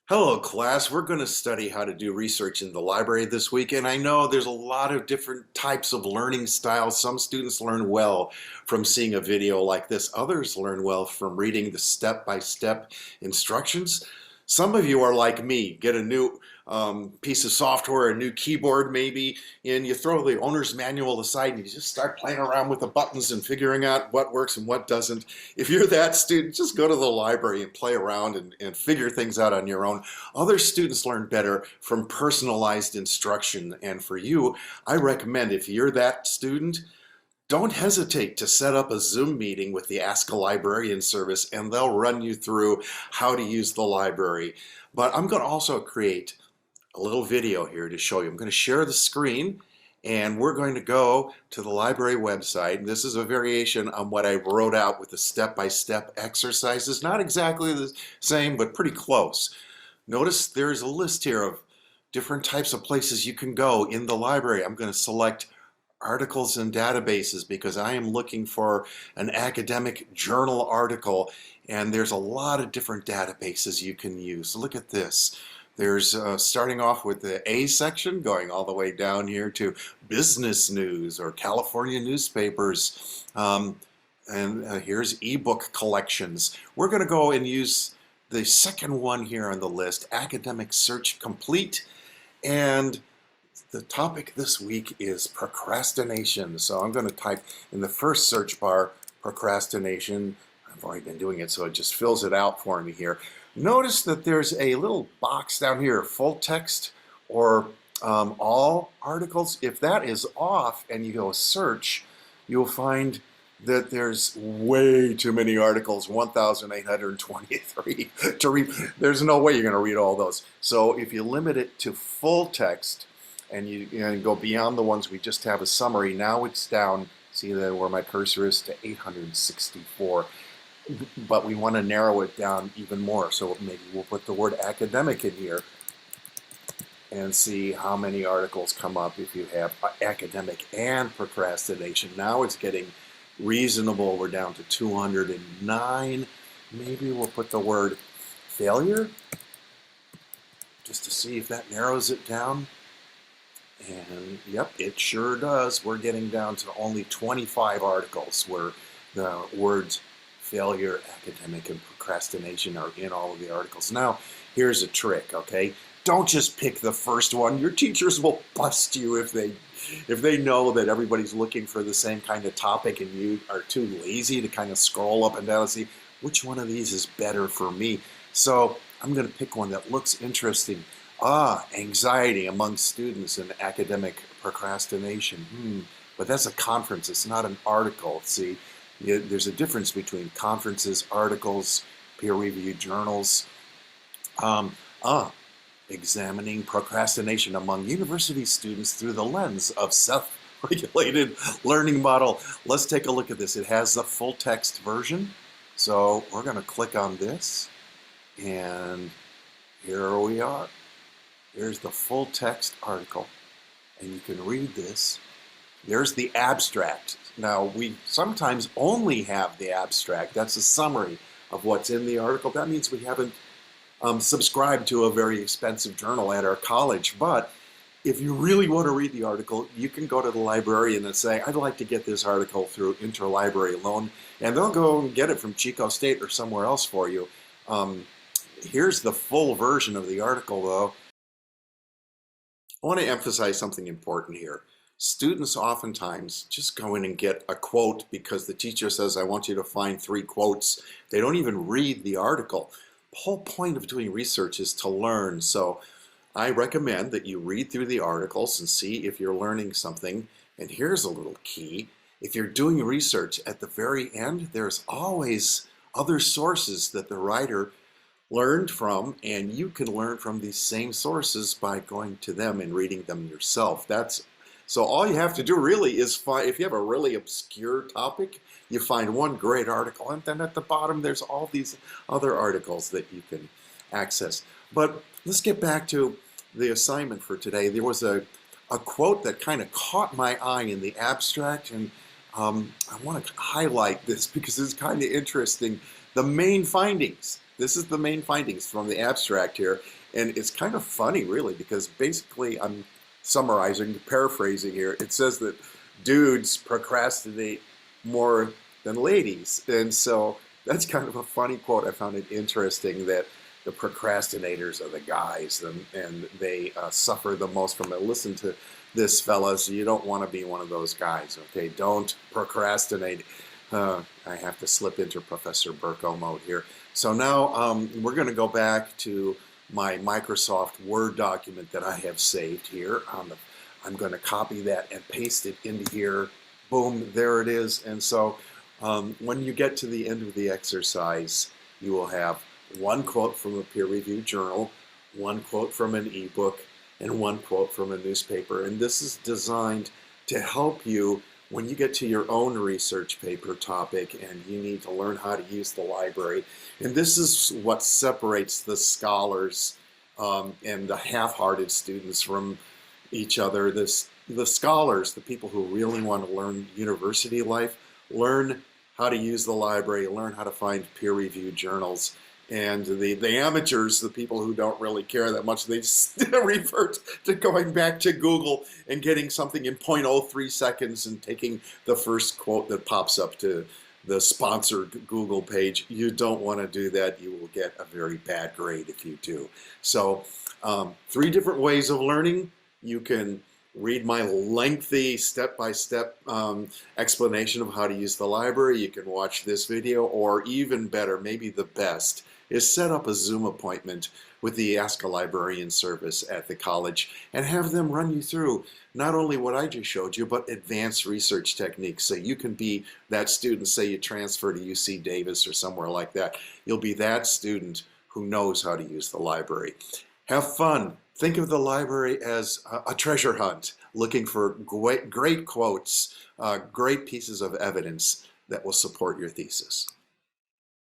Hello, class. We're going to study how to do research in the library this week. And I know there's a lot of different types of learning styles. Some students learn well from seeing a video like this. Others learn well from reading the step-by-step instructions. Some of you are like me, get a new piece of software, a new keyboard maybe, and you throw the owner's manual aside and you just start playing around with the buttons and figuring out what works and what doesn't. If you're that student, just go to the library and play around and figure things out on your own. Other students learn better from personalized instruction. And for you, I recommend if you're that student, don't hesitate to set up a Zoom meeting with the Ask a Librarian service and they'll run you through how to use the library. But I'm going to also create a little video here to show you. I'm going to share the screen and we're going to go to the library website. This is a variation on what I wrote out with the step-by-step exercises. Not exactly the same, but pretty close. Notice there's a list here of different types of places you can go in the library. I'm going to select articles and databases because I am looking for an academic journal article, and there's a lot of different databases you can use. So look at this. There's starting off with the A section, going all the way down here to business news or California newspapers. And here's ebook collections. We're going to go and use the second one here on the list, Academic Search Complete. And the topic this week is procrastination. So I'm going to type in the first search bar, procrastination. I've already been doing it, so it just fills it out for me here. Notice that there's a little box down here, full text or all articles. If that is off and you go search, you'll find that there's way too many articles, 1,823 to read. There's no way you're going to read all those. So if you limit it to full text and you go beyond the ones we just have a summary, now it's down, see that where my cursor is, to 864. But we want to narrow it down even more. So maybe we'll put the word academic in here and see how many articles come up if you have academic and procrastination. Now it's getting reasonable. We're down to 209. Maybe we'll put the word failure just to see if that narrows it down. And yep, it sure does. We're getting down to only 25 articles where the words failure, academic, and procrastination are in all of the articles. Now, here's a trick, okay? Don't just pick the first one. Your teachers will bust you if they know that everybody's looking for the same kind of topic and you are too lazy to kind of scroll up and down and see which one of these is better for me. So I'm going to pick one that looks interesting. Anxiety among students and academic procrastination. But that's a conference. It's not an article. See, there's a difference between conferences, articles, peer-reviewed journals. Examining procrastination among university students through the lens of self-regulated learning model. Let's take a look at this. It has the full text version. So we're going to click on this. And here we are. Here's the full text article. And you can read this. There's the abstract. Now, we sometimes only have the abstract. That's a summary of what's in the article. That means we haven't subscribed to a very expensive journal at our college. But if you really want to read the article, you can go to the librarian and say, I'd like to get this article through interlibrary loan. And they'll go and get it from Chico State or somewhere else for you. Here's the full version of the article, though. I want to emphasize something important here. Students oftentimes just go in and get a quote because the teacher says, I want you to find 3 quotes. They don't even read the article. The whole point of doing research is to learn. So I recommend that you read through the articles and see if you're learning something. And here's a little key. If you're doing research at the very end, there's always other sources that the writer learned from, and you can learn from these same sources by going to them and reading them yourself. So all you have to do really is find, if you have a really obscure topic, you find one great article, and then at the bottom there's all these other articles that you can access. But let's get back to the assignment for today. There was a quote that kind of caught my eye in the abstract, and I want to highlight this because it's kind of interesting. The main findings this is the main findings from the abstract here. And it's kind of funny, really, because basically I'm summarizing, paraphrasing here. It says that dudes procrastinate more than ladies. And so that's kind of a funny quote. I found it interesting that the procrastinators are the guys, and they suffer the most from it. Listen to this, fellas. You don't want to be one of those guys, okay? Don't procrastinate. I have to slip into Professor Burko mode here. So now we're going to go back to my Microsoft Word document that I have saved here. I'm going to copy that and paste it into here. Boom, there it is. And so when you get to the end of the exercise, you will have one quote from a peer-reviewed journal, one quote from an ebook, and one quote from a newspaper. And this is designed to help you when you get to your own research paper topic and you need to learn how to use the library. And this is what separates the scholars and the half-hearted students from each other. The scholars, the people who really want to learn university life, learn how to use the library, learn how to find peer-reviewed journals. And the amateurs, the people who don't really care that much, they just revert to going back to Google and getting something in 0.03 seconds and taking the first quote that pops up to the sponsored Google page. You don't want to do that. You will get a very bad grade if you do. So 3 different ways of learning. You can read my lengthy step-by-step explanation of how to use the library. You can watch this video, or even better, maybe the best, is set up a Zoom appointment with the Ask a Librarian service at the college and have them run you through not only what I just showed you, but advanced research techniques. So you can be that student, say you transfer to UC Davis or somewhere like that. You'll be that student who knows how to use the library. Have fun. Think of the library as a treasure hunt, looking for great quotes, great pieces of evidence that will support your thesis.